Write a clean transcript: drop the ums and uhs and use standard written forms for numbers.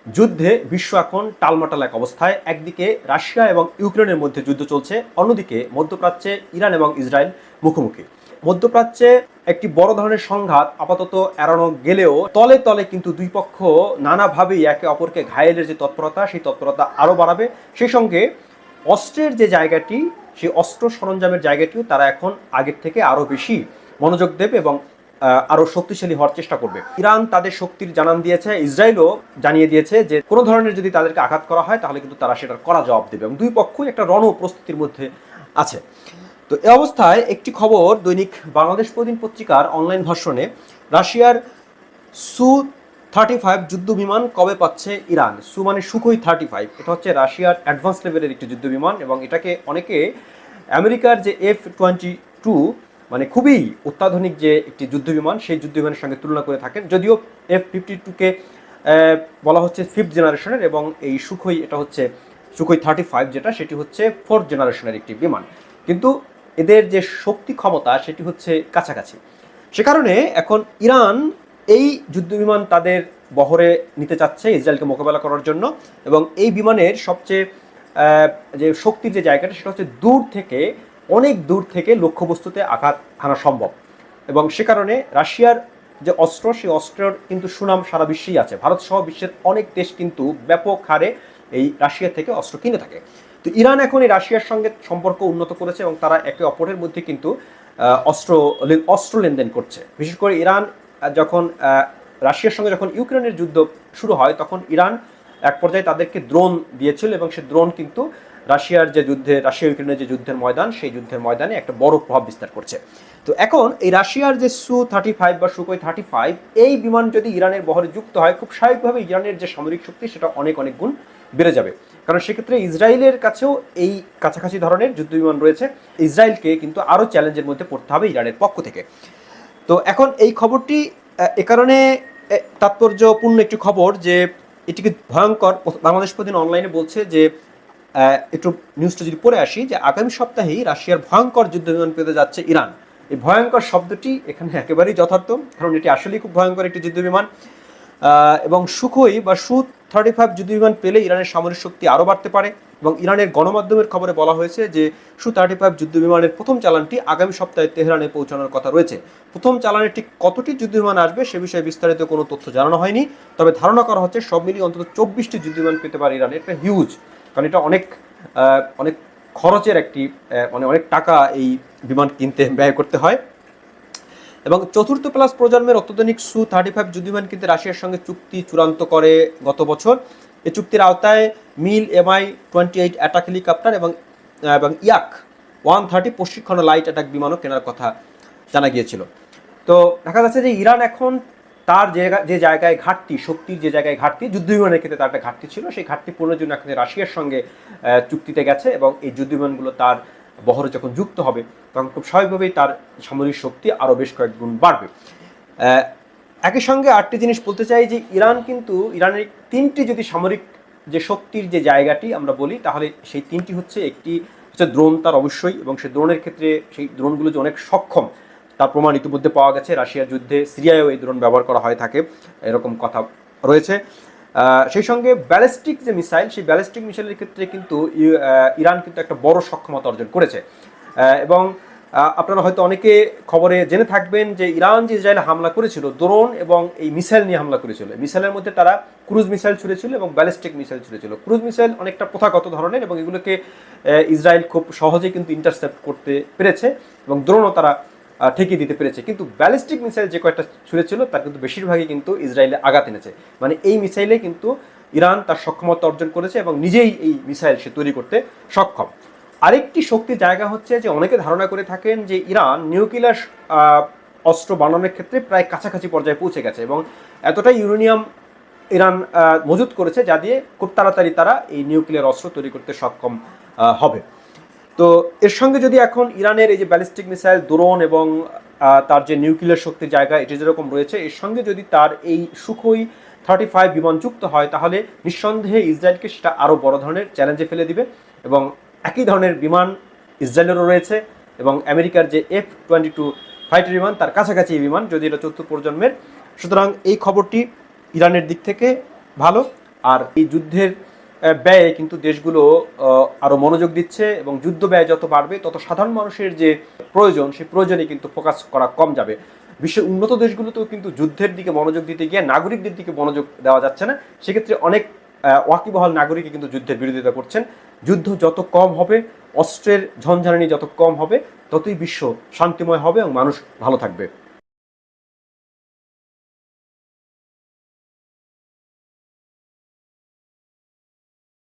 যুদ্ধে বিশ্ব এখন টালমাটাল এক অবস্থায়। একদিকে রাশিয়া এবং ইউক্রেনের মধ্যে যুদ্ধ চলছে, অন্যদিকে মধ্যপ্রাচ্যে ইরান এবং ইসরায়েল মুখোমুখি। মধ্যপ্রাচ্যে একটি বড় ধরনের সংঘাত আপাতত এড়ানো গেলেও তলে তলে কিন্তু দুই পক্ষ নানাভাবেই একে অপরকে ঘায়েলের যে তৎপরতা, সেই তৎপরতা আরও বাড়াবে। সেই সঙ্গে অস্ত্রের যে জায়গাটি, সেই অস্ত্র সরঞ্জামের জায়গাটিও তারা এখন আগের থেকে আরও বেশি মনোযোগ দেবে এবং আরো শক্তিশালী হওয়ার চেষ্টা করবে। ইরান তাদের শক্তির জানান দিয়েছে, ইসরায়েলও জানিয়ে দিয়েছে যে কোনো ধরনের যদি তাদেরকে আঘাত করা হয় তাহলে কিন্তু তারা সেটার কড়া জবাব দেবে, এবং দুই পক্ষই একটা রণ প্রস্তুতির মধ্যে আছে। তো এ অবস্থায় একটি খবর দৈনিক বাংলাদেশ প্রতিদিন পত্রিকার অনলাইন ভার্সনে, রাশিয়ার Su-35 যুদ্ধ বিমান কবে পাচ্ছে ইরান। সু মানে সুখোই 35, এটা হচ্ছে রাশিয়ার অ্যাডভান্স লেভেলের একটি যুদ্ধ বিমান, এবং এটাকে অনেকে আমেরিকার যে F-22 মানে খুবই অত্যাধুনিক যে একটি যুদ্ধ বিমান, সেই যুদ্ধ বিমানের সঙ্গে তুলনা করে থাকেন। যদিও F-52কে বলা হচ্ছে 5th জেনারেশনের, এবং এই সুখোই এটা হচ্ছে সুখোই 35 যেটা, সেটি হচ্ছে 4th জেনারেশনের একটি বিমান, কিন্তু এদের যে শক্তি ক্ষমতা সেটি হচ্ছে কাছাকাছি। সে কারণে এখন ইরান এই যুদ্ধ বিমান তাদের বহরে নিতে চাচ্ছে ইসরায়েলকে মোকাবেলা করার জন্য, এবং এই বিমানের সবচেয়ে যে শক্তির যে জায়গাটা সেটা হচ্ছে দূর থেকে, অনেক দূর থেকে লক্ষ্যবস্তুতে আঘাত হানা সম্ভব। এবং সে কারণে রাশিয়ার যে অস্ত্র, সেই অস্ত্রের কিন্তু সুনাম সারা বিশ্বেই আছে। ভারত সহ বিশ্বের অনেক দেশ কিন্তু ব্যাপক হারে এই রাশিয়া থেকে অস্ত্র কিনে থাকে। তো ইরান এখন এই রাশিয়ার সঙ্গে সম্পর্ক উন্নত করেছে, এবং তারা একে অপরের মধ্যে কিন্তু অস্ত্র লেনদেন করছে। বিশেষ করে ইরান যখন রাশিয়ার সঙ্গে যখন ইউক্রেনের যুদ্ধ শুরু হয়, তখন ইরান এক পর্যায়ে তাদেরকে ড্রোন দিয়েছিল, এবং সেই ড্রোন কিন্তু রাশিয়া ইউক্রেনের যে যুদ্ধের ময়দান, সেই যুদ্ধের ময়দানে একটা বড় প্রভাব বিস্তার করছে। তো এখন এই রাশিয়ার যে Su-35 বা সুখোই 35 এই বিমান যদি ইরানের বহরে যুক্ত হয়, খুব স্বাভাবিকভাবে ইরানের যে সামরিক শক্তি সেটা অনেক অনেক গুণ বেড়ে যাবে। কারণ সেক্ষেত্রে ইসরায়েলের কাছেও এই কাছাকাছি ধরনের যুদ্ধ বিমান রয়েছে। ইসরায়েলকে কিন্তু আরও চ্যালেঞ্জের মধ্যে পড়তে হবে ইরানের পক্ষ থেকে। তো এখন এই খবরটি এ কারণে তাৎপর্যপূর্ণ একটি খবর যে এটিকে ভয়ঙ্কর। বাংলাদেশ প্রতিদিন অনলাইনে বলছে যে একটু নিউজটা যদি পড়ে আসি, যে আগামী সপ্তাহেই রাশিয়ার ভয়ঙ্কর যুদ্ধ বিমান পেতে যাচ্ছে ইরান। এই ভয়ঙ্কর শব্দটি এখানে একেবারেই যথার্থ, কারণ এটি আসলেই খুব ভয়ঙ্কর একটি যুদ্ধ বিমান। এবং সুখোই বা Su-35 যুদ্ধ বিমান পেলে ইরানের সামরিক শক্তি আরও বাড়তে পারে, এবং ইরানের গণমাধ্যমের খবরে বলা হয়েছে যে Su-35 যুদ্ধ বিমানের প্রথম চালানটি আগামী সপ্তাহে তেহরানে পৌঁছানোর কথা রয়েছে। প্রথম চালানে ঠিক কতটি যুদ্ধ বিমান আসবে সে বিষয়ে বিস্তারিত কোনো তথ্য জানানো হয়নি, তবে ধারণা করা হচ্ছে সব মিলিয়ে অন্তত 24টি যুদ্ধ বিমান পেতে পারে ইরান। এটা হিউজ, কারণ এটা অনেক অনেক খরচের একটি মানে অনেক টাকা এই বিমান কিনতে ব্যয় করতে হয়। এবং চতুর্থ প্লাস প্রজন্মের অত্যাধুনিক Su-35 যুদ্ধ বিমান কিন্তু রাশিয়ার সঙ্গে চুক্তি চূড়ান্ত করে গত বছর। এই চুক্তির আওতায় মিল Mi-28 অ্যাটাক হেলিকপ্টার এবং Yak-130 প্রশিক্ষণ লাইট অ্যাটাক বিমানও কেনার কথা জানা গিয়েছিল। তো দেখা যাচ্ছে যে ইরান এখন তার যে জায়গায় ঘাটতি, শক্তির যে জায়গায় ঘাটতি, যুদ্ধ বিমানের ক্ষেত্রে তার একটা ঘাটতি ছিল, সেই ঘাটতি পূরণের জন্য এখন রাশিয়ার সঙ্গে চুক্তিতে গেছে, এবং এই যুদ্ধ বিমানগুলো তার বহরে যখন যুক্ত হবে তখন খুব স্বাভাবিকভাবেই তার সামরিক শক্তি আরও বেশ কয়েক গুণ বাড়বে। একই সঙ্গে আরেকটি জিনিস বলতে চাই যে ইরানের তিনটি যদি সামরিক যে শক্তির যে জায়গাটি আমরা বলি, তাহলে সেই তিনটি হচ্ছে, একটি হচ্ছে ড্রোন তার অবশ্যই, এবং সেই ড্রোনের ক্ষেত্রে সেই ড্রোনগুলো যে অনেক সক্ষম তার প্রমাণ ইতিমধ্যে পাওয়া গেছে। রাশিয়ার যুদ্ধে সিরিয়ায়ও এই ড্রোন ব্যবহার করা হয়ে থাকে, এরকম কথা রয়েছে। সেই সঙ্গে ব্যালিস্টিক যে মিসাইল, সেই ব্যালিস্টিক মিসাইলের ক্ষেত্রে কিন্তু ইরান কিন্তু একটা বড় সক্ষমতা অর্জন করেছে। এবং আপনারা হয়তো অনেকে খবরে জেনে থাকবেন যে ইরান যে ইসরায়েলে হামলা করেছিল ড্রোন এবং এই মিসাইল নিয়ে হামলা করেছিল। মিসাইলের মধ্যে তারা ক্রুজ মিসাইল ছুড়েছিল এবং ব্যালিস্টিক মিসাইল ছুড়েছিল। ক্রুজ মিসাইল অনেকটা প্রথাগত ধরনের, এবং এগুলোকে ইসরায়েল খুব সহজেই কিন্তু ইন্টারসেপ্ট করতে পেরেছে, এবং ড্রোনও তারা ঠেকিয়ে দিতে পেরেছে। কিন্তু ব্যালিস্টিক মিসাইল যে কয়েকটা ছুড়েছিল তার কিন্তু বেশিরভাগই কিন্তু ইসরায়েলে আঘাত এনেছে। মানে এই মিসাইলে কিন্তু ইরান তার সক্ষমতা অর্জন করেছে, এবং নিজেই এই মিসাইল সে তৈরি করতে সক্ষম। আরেকটি শক্তির জায়গা হচ্ছে যে অনেকে ধারণা করে থাকেন যে ইরান নিউক্লিয়ার অস্ত্র বানানোর ক্ষেত্রে প্রায় কাছাকাছি পর্যায়ে পৌঁছে গেছে, এবং এতটাই ইউরেনিয়াম ইরান মজুত করেছে যা দিয়ে খুব তাড়াতাড়ি তারা এই নিউক্লিয়ার অস্ত্র তৈরি করতে সক্ষম হবে। তো এর সঙ্গে যদি এখন ইরানের এই যে ব্যালিস্টিক মিসাইল, ড্রোন এবং তার যে নিউক্লিয়ার শক্তির জায়গা এটি যেরকম রয়েছে, এর সঙ্গে যদি তার এই সুখোই 35 বিমান যুক্ত হয়, তাহলে নিঃসন্দেহে ইসরায়েলকে সেটা আরও বড় ধরনের চ্যালেঞ্জে ফেলে দিবে। এবং একই ধরনের বিমান ইসরায়েলেরও রয়েছে, এবং আমেরিকার যে F-22 ফাইটার বিমান তার কাছাকাছি এই বিমান, যদি এটা চতুর্থ প্রজন্মের। সুতরাং এই খবরটি ইরানের দিক থেকে ভালো। আর এই যুদ্ধের ব্যয়ে কিন্তু দেশগুলো আরও মনোযোগ দিচ্ছে, এবং যুদ্ধ ব্যয় যত বাড়বে তত সাধারণ মানুষের যে প্রয়োজন, সেই প্রয়োজনে কিন্তু ফোকাস করা কম যাবে। বিশ্বের উন্নত দেশগুলোতেও কিন্তু যুদ্ধের দিকে মনোযোগ দিতে গিয়ে নাগরিকদের দিকে মনোযোগ দেওয়া যাচ্ছে না। সেক্ষেত্রে অনেক ওয়াকিবহাল নাগরিকই কিন্তু যুদ্ধের বিরোধিতা করছেন। যুদ্ধ যত কম হবে, অস্ত্রের ঝঞ্ঝানি যত কম হবে, ততই বিশ্ব শান্তিময় হবে এবং মানুষ ভালো থাকবে।